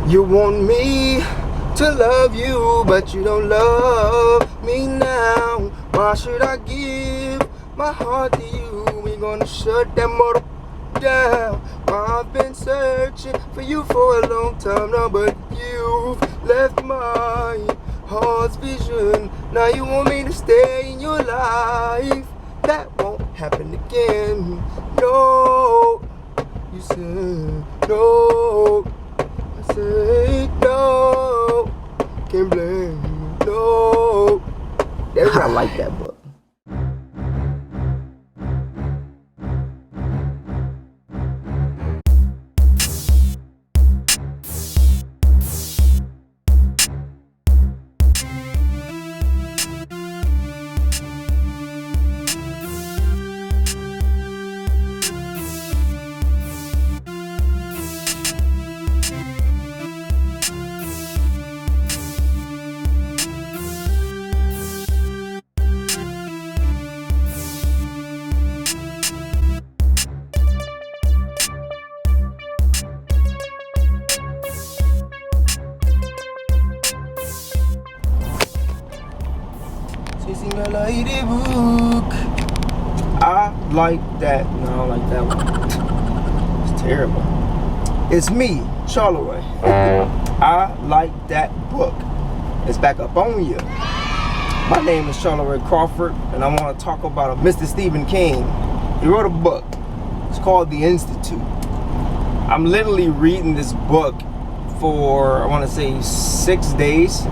You want me to love you, but you don't love me now. Why should I give my heart to you? We gonna shut that motor down. I've been searching for you for a long time now, but you've left my heart's vision. Now you want me to stay in your life. That won't happen again. No, you said no. I said no. Can't blame you. No. That's why I like that book. Chasing a lady book. I like that. No, I don't like that one. It's terrible. It's me, Charleroi. I like that book. It's back up on you. My name is Charleroi Crawford, and I want to talk about Mr. Stephen King. He wrote a book. It's called The Institute. I'm literally reading this book for, I want to say, 6 days.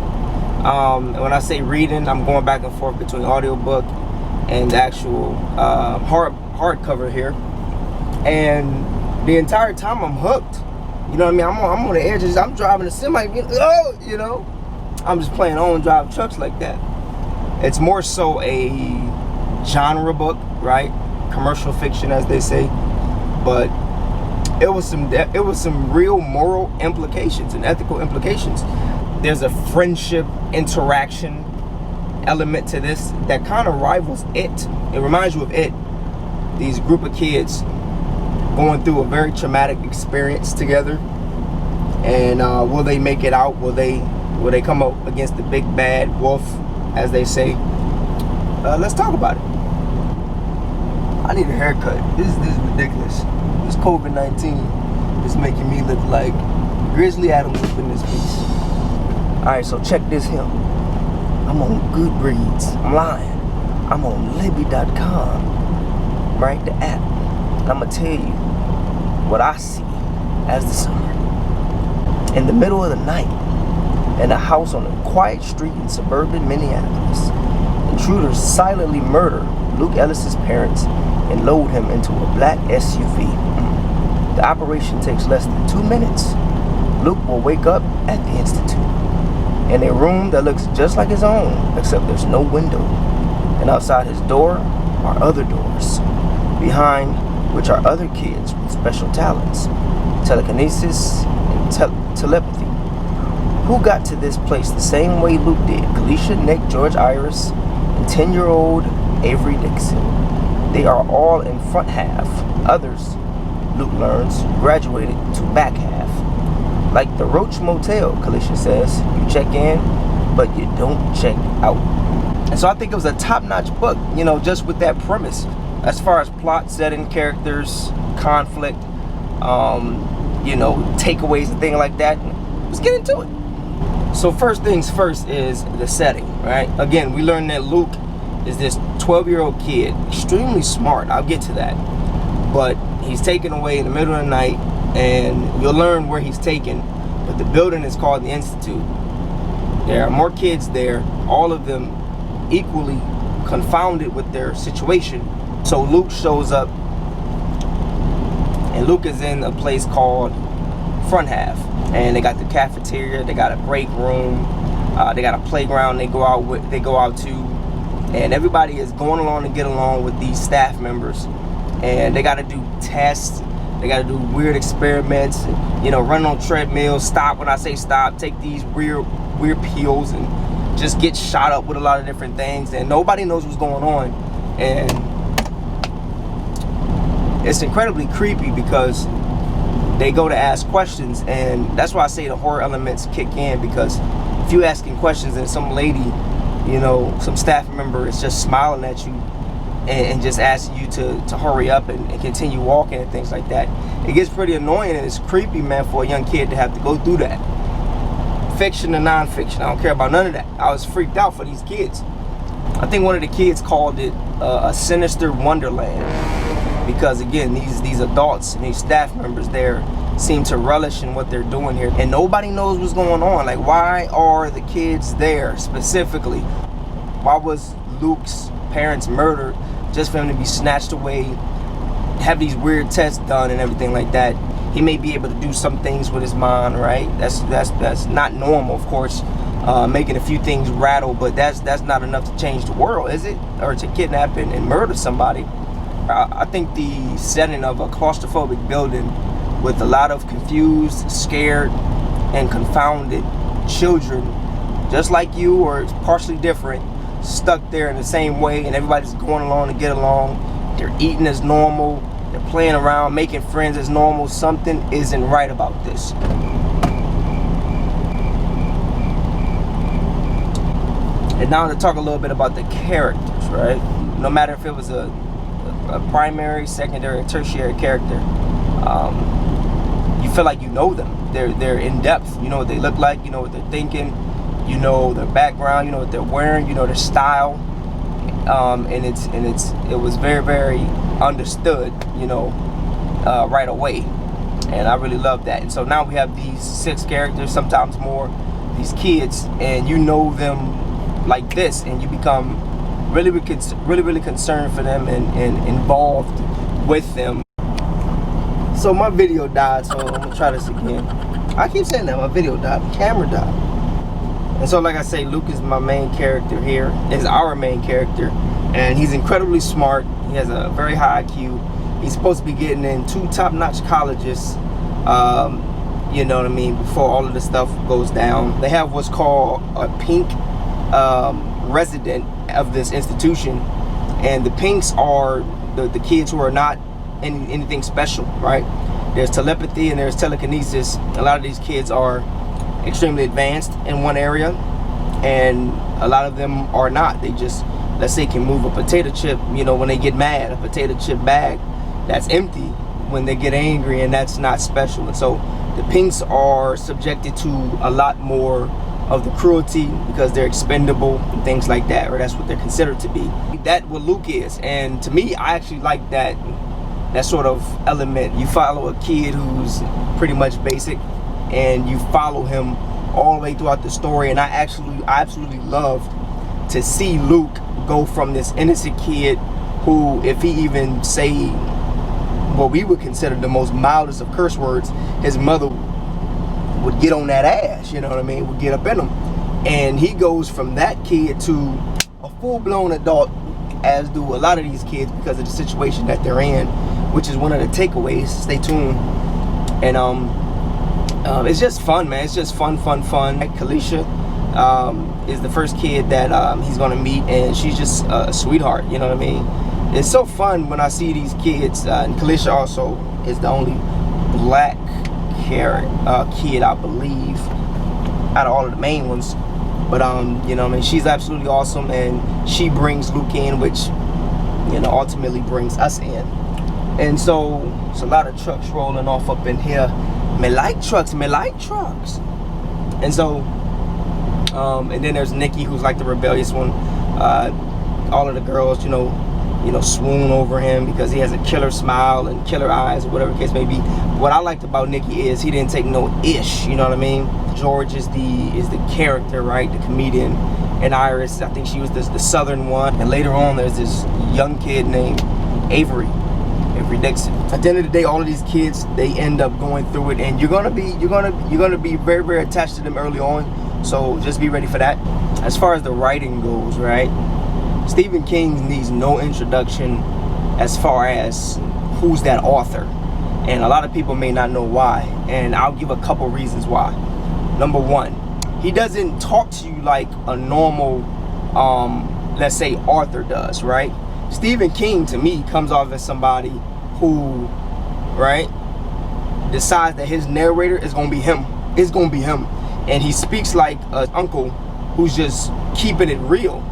When I say reading, I'm going back and forth between audiobook and the actual hardcover here. And the entire time I'm hooked. You know what I mean? I'm on the edges. I'm driving a semi, you know? I'm just playing on drive trucks like that. It's more so a genre book, right? Commercial fiction, as they say. But it was some real moral implications and ethical implications. There's a friendship interaction element to this that kind of rivals It. It reminds you of It. These group of kids going through a very traumatic experience together, and will they make it out? Will they come up against the big bad wolf, as they say? Let's talk about it. I need a haircut. This is ridiculous. This COVID-19 is making me look like Grizzly Adams up in this piece. Alright, so check this here. I'm on Goodreads. I'm lying. I'm on Libby.com. Right? The app. And I'm going to tell you what I see as the summer. In the middle of the night, in a house on a quiet street in suburban Minneapolis, intruders silently murder Luke Ellis's parents and load him into a black SUV. The operation takes less than 2 minutes. Luke will wake up at the Institute in a room that looks just like his own, except there's no window. And outside his door are other doors, behind which are other kids with special talents, telekinesis and telepathy, who got to this place the same way Luke did. Kalisha, Nick, George, Iris, and 10-year-old Avery Dixon. They are all in front half. Others, Luke learns, graduated to back half. Like the Roach Motel, Kalisha says, you check in, but you don't check out. And so I think it was a top-notch book, you know, just with that premise. As far as plot, setting, characters, conflict, you know, takeaways and things like that. Let's get into it. So first things first is the setting, right? Again, we learned that Luke is this 12-year-old kid, extremely smart. I'll get to that. But he's taken away in the middle of the night, and you'll learn where he's taken. But the building is called the Institute. There are more kids there, all of them equally confounded with their situation. So Luke shows up, and Luke is in a place called Front Half, and they got the cafeteria, they got a break room, they got a playground they go out to, and everybody is going along to get along with these staff members, and they got to do tests, they got to do weird experiments, you know, run on treadmills, stop when I say stop, take these weird pills, and just get shot up with a lot of different things, and nobody knows what's going on. And it's incredibly creepy because they go to ask questions, and that's why I say the horror elements kick in, because if you asking questions and some lady, you know, some staff member is just smiling at you and just asking you to hurry up and continue walking and things like that, it gets pretty annoying, and it's creepy, man, for a young kid to have to go through that. Fiction and non-fiction, I don't care about none of that. I was freaked out for these kids. I think one of the kids called it a sinister wonderland, because again, these adults and these staff members there seem to relish in what they're doing here, and nobody knows what's going on. Like, why are the kids there specifically? Why was Luke's parents murdered just for him to be snatched away, have these weird tests done and everything like that? He may be able to do some things with his mind, right? That's not normal, of course. Making a few things rattle, but that's not enough to change the world, is it? Or to kidnap and murder somebody. I think the setting of a claustrophobic building with a lot of confused, scared, and confounded children, just like you or partially different, stuck there in the same way, and everybody's going along to get along. They're eating as normal, they're playing around, making friends as normal. Something isn't right about this. And now to talk a little bit about the characters, right? No matter if it was a primary, secondary, or tertiary character, you feel like you know them. They're in depth. You know what they look like. You know what they're thinking. You know their background. You know what they're wearing. You know their style. And it was very, very understood. You know, right away. And I really love that. And so now we have these 6 characters, sometimes more, these kids, and you know them like this, and you become really concerned for them and involved with them. So my video died, so I'm gonna try this again. I keep saying that my video died, the camera died. And so, like I say, Luke is my main character here, is our main character, and he's incredibly smart. He has a very high IQ. He's supposed to be getting in 2 top-notch colleges, you know what I mean, before all of this stuff goes down. They have what's called a pink resident of this institution, and the pinks are the kids who are not anything special, right? There's telepathy and there's telekinesis. A lot of these kids are extremely advanced in one area, and a lot of them are not. They just, let's say, can move a potato chip, you know, when they get mad, a potato chip bag that's empty when they get angry, and that's not special. And so the pinks are subjected to a lot more of the cruelty because they're expendable and things like that, or that's what they're considered to be. That's what Luke is, and to me, I actually like that sort of element. You follow a kid who's pretty much basic, and you follow him all the way throughout the story. And I absolutely loved to see Luke go from this innocent kid who, if he even say what we would consider the most mildest of curse words, his mother would get on that ass, you know what I mean, would get up in him. And he goes from that kid to a full-blown adult, as do a lot of these kids, because of the situation that they're in, which is one of the takeaways. Stay tuned. And it's just fun, man. It's just fun. Kalisha is the first kid that he's gonna meet, and she's just a sweetheart, you know what I mean. It's so fun when I see these kids, and Kalisha also is the only black kid, I believe, out of all of the main ones. But you know what I mean, she's absolutely awesome, and she brings Luke in, which, you know, ultimately brings us in. And so it's a lot of trucks rolling off up in here. Me like trucks. And so and then there's Nikki, who's like the rebellious one. All of the girls, you know, swoon over him because he has a killer smile and killer eyes, or whatever the case may be. What I liked about Nikki is he didn't take no ish, you know what I mean? George is the character, right? The comedian. And Iris, I think she was the southern one. And later on, there's this young kid named Avery Dixon. At the end of the day, all of these kids, they end up going through it, and you're gonna be very, very attached to them early on. So just be ready for that. As far as the writing goes, right? Stephen King needs no introduction as far as who's that author, and a lot of people may not know why, and I'll give a couple reasons why. Number one, he doesn't talk to you like a normal, let's say, author does, right? Stephen King, to me, comes off as somebody who, right, decides that his narrator is gonna be him. It's gonna be him, and he speaks like an uncle who's just keeping it real.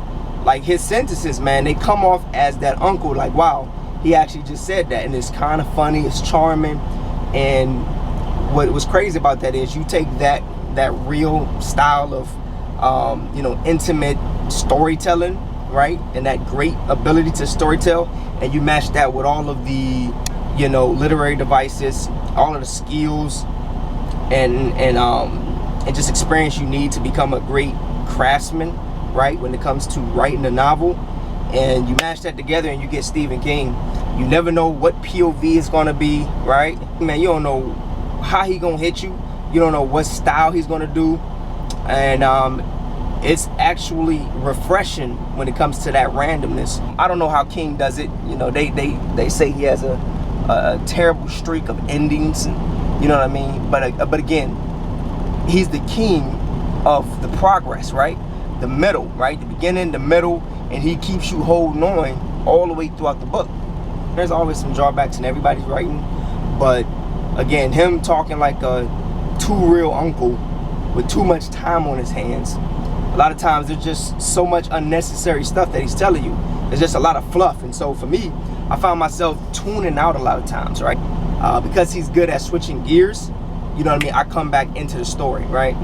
Like his sentences, man, they come off as that uncle. Like, wow, he actually just said that, and it's kind of funny. It's charming, and what was crazy about that is you take that real style of you know, intimate storytelling, right, and that great ability to storytell, and you match that with all of the, you know, literary devices, all of the skills and just experience you need to become a great craftsman, right, when it comes to writing a novel, and you mash that together and you get Stephen King. You never know what POV is gonna be, right, man. You don't know how he gonna hit you. You don't know what style he's gonna do, and it's actually refreshing when it comes to that randomness. I don't know how King does it. You know, they say he has a terrible streak of endings, and you know what I mean. But again, he's the king of the progress, right? The middle, right? The beginning, the middle, and he keeps you holding on all the way throughout the book. There's always some drawbacks in everybody's writing, but again, him talking like a too real uncle with too much time on his hands. A lot of times there's just so much unnecessary stuff that he's telling you. There's just a lot of fluff, and so for me, I found myself tuning out a lot of times, right? Because he's good at switching gears, you know what I mean? I come back into the story, right?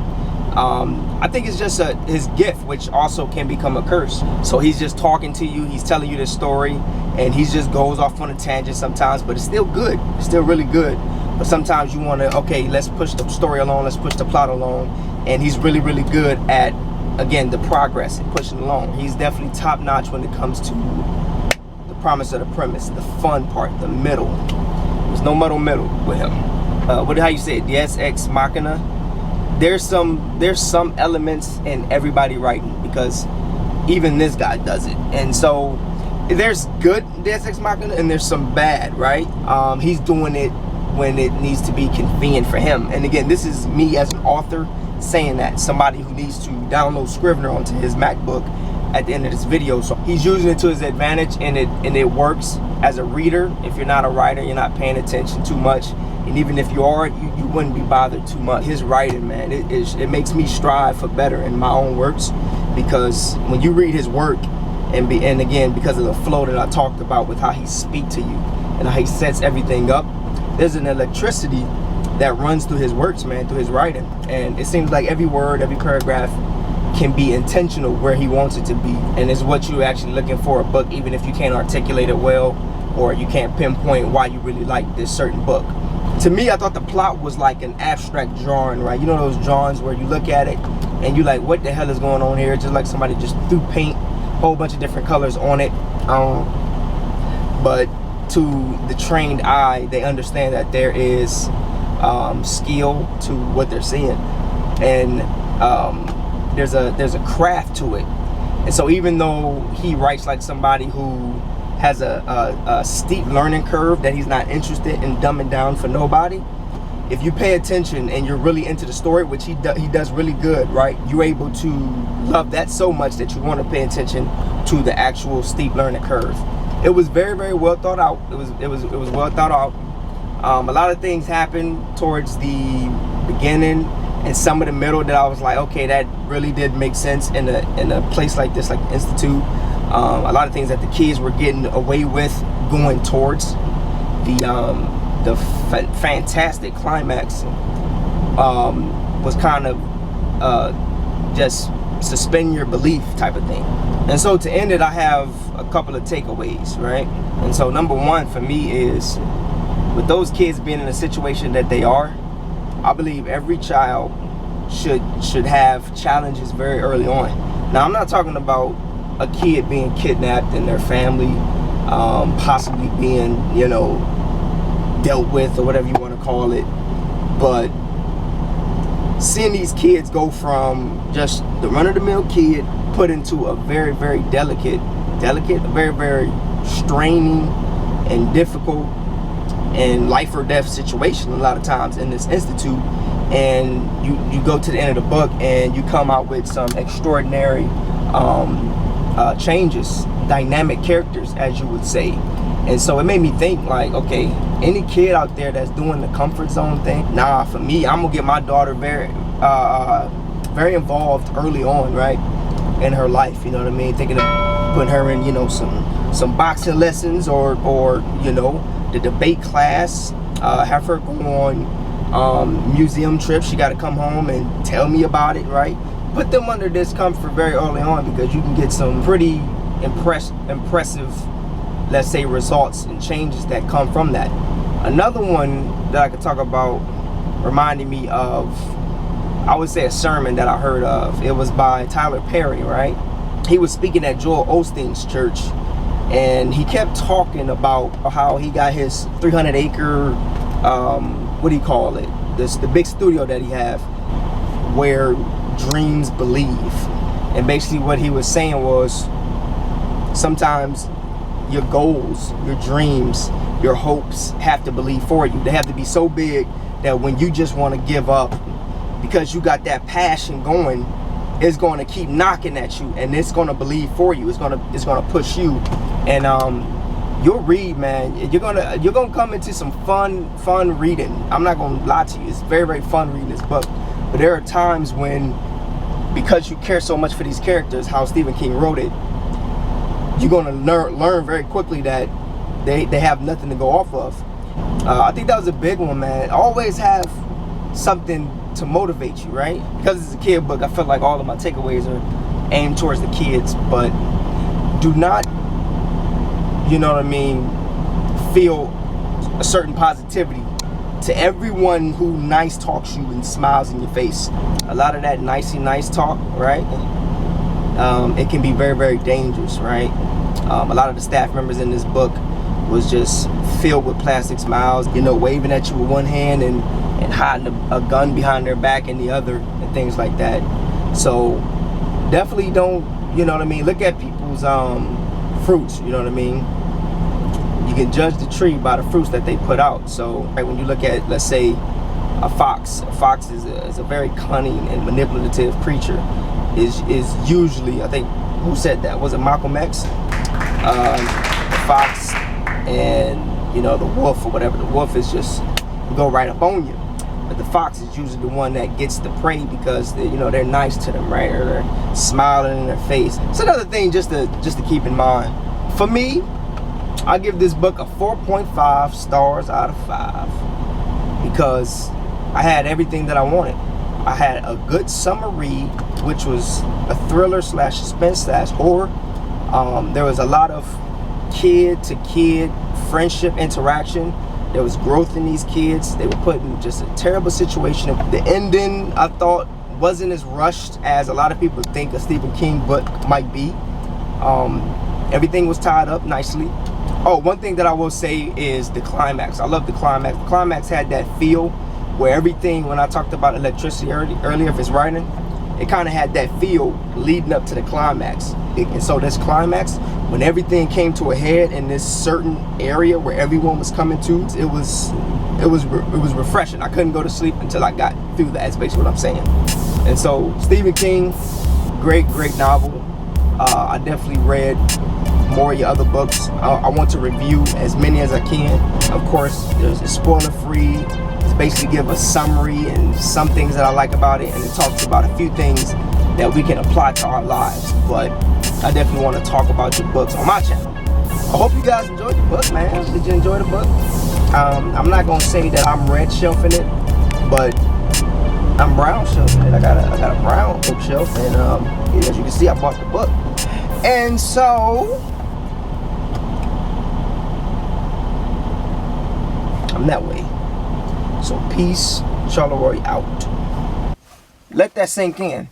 I think it's just his gift, which also can become a curse. So he's just talking to you, he's telling you this story, and he just goes off on a tangent sometimes, but it's still good. It's still really good. But sometimes you want to, okay, let's push the story along, let's push the plot along, and he's really, really good at, again, the progress and pushing along. He's definitely top notch when it comes to the promise of the premise, the fun part, the middle. There's no middle with him. How you say it? Deus ex machina. There's some elements in everybody writing, because even this guy does it. And so there's good Deus ex machina and there's some bad, right? He's doing it when it needs to be convenient for him. And again, this is me as an author saying that, somebody who needs to download Scrivener onto his MacBook at the end of this video. So he's using it to his advantage, and it works as a reader. If you're not a writer, you're not paying attention too much, and even if you are, you wouldn't be bothered too much. His writing, man, it makes me strive for better in my own works, because when you read his work, and again, because of the flow that I talked about with how he speaks to you and how he sets everything up, there's an electricity that runs through his works, man, through his writing. And it seems like every word, every paragraph can be intentional where he wants it to be, and it's what you're actually looking for a book, even if you can't articulate it well, or you can't pinpoint why you really like this certain book. To me, I thought the plot was like an abstract drawing, right? You know those drawings where you look at it and you like, what the hell is going on here? Just like somebody just threw paint, a whole bunch of different colors on it. But to the trained eye, they understand that there is skill to what they're seeing, and there's a craft to it. And so even though he writes like somebody who has a steep learning curve that he's not interested in dumbing down for nobody, if you pay attention and you're really into the story, which he does really good, right, you're able to love that so much that you want to pay attention to the actual steep learning curve. It was very, very well thought out. It was well thought out. A lot of things happened towards the beginning and some of the middle that I was like, okay, that really did make sense in a place like this, like the Institute. A lot of things that the kids were getting away with going towards the fantastic climax was kind of just suspend your belief type of thing. And so to end it, I have a couple of takeaways, right? And so number one for me is, with those kids being in a situation that they are, I believe every child should have challenges very early on. Now, I'm not talking about a kid being kidnapped and their family possibly being, you know, dealt with, or whatever you want to call it, but seeing these kids go from just the run-of-the-mill kid put into a very, very delicate, very, very straining and difficult and life or death situation a lot of times in this institute, and you go to the end of the book and you come out with some extraordinary changes, dynamic characters, as you would say. And so it made me think, like, okay, any kid out there that's doing the comfort zone thing, nah, for me, I'm gonna get my daughter very involved early on, right, in her life. You know what I mean? Thinking of putting her in, you know, some boxing lessons, or you know, the debate class. Have her go on museum trips. She got to come home and tell me about it, right? Put them under discomfort very early on, because you can get some pretty impressive, let's say, results and changes that come from that. Another one that I could talk about reminded me of, I would say, a sermon that I heard of. It was by Tyler Perry, right? He was speaking at Joel Osteen's church, and he kept talking about how he got his 300-acre, what do you call it? The big studio that he have, where dreams believe. And basically what he was saying was, sometimes your goals, your dreams, your hopes have to believe for you. They have to be so big that when you just want to give up, because you got that passion going, it's going to keep knocking at you, and it's going to believe for you. It's going to push you, and you'll read, man. You're gonna come into some fun reading. I'm not gonna lie to you. It's very, very fun reading this book. But there are times when, because you care so much for these characters, how Stephen King wrote it, you're gonna learn very quickly that they have nothing to go off of. I think that was a big one, man. Always have something to motivate you, right? Because it's a kid book, I feel like all of my takeaways are aimed towards the kids. But do not, you know what I mean, feel a certain positivity to everyone who nice talks you and smiles in your face. A lot of that nicey nice talk, right? It can be very, very dangerous, right? A lot of the staff members in this book was just filled with plastic smiles, you know, waving at you with one hand and hiding a gun behind their back in the other, and things like that. So definitely don't, you know what I mean, look at people's fruits, you know what I mean. You can judge the tree by the fruits that they put out. So right, when you look at, let's say, a fox is a very cunning and manipulative creature. Is usually, I think, who said that? Was it Malcolm X? The fox and, you know, the wolf or whatever. The wolf is just go right up on you, but the fox is usually the one that gets the prey, because they, you know, they're nice to them, right? Or they're smiling in their face. It's another thing just to keep in mind. For me, I give this book a 4.5 stars out of 5, because I had everything that I wanted. I had a good summer read, which was a thriller / suspense / horror. There was a lot of kid-to-kid friendship interaction. There was growth in these kids. They were put in just a terrible situation. The ending, I thought, wasn't as rushed as a lot of people think a Stephen King book might be. Everything was tied up nicely. Oh, one thing that I will say is the climax. I love the climax. The climax had that feel where everything, when I talked about electricity earlier, if it's writing, it kind of had that feel leading up to the climax. And so this climax, when everything came to a head in this certain area where everyone was coming to, it was refreshing. I couldn't go to sleep until I got through that. That's basically what I'm saying. And so Stephen King, great novel. I definitely read more of your other books. I want to review as many as I can. Of course, there's a spoiler free. It's basically give a summary and some things that I like about it, and it talks about a few things that we can apply to our lives. But I definitely want to talk about your books on my channel. I hope you guys enjoyed the book, man. Did you enjoy the book? I'm not gonna say that I'm red shelfing it, but I'm brown shelfing it. I got a brown bookshelf, and as you can see, I bought the book. And so I'm that way. So peace, Charleroi out. Let that sink in.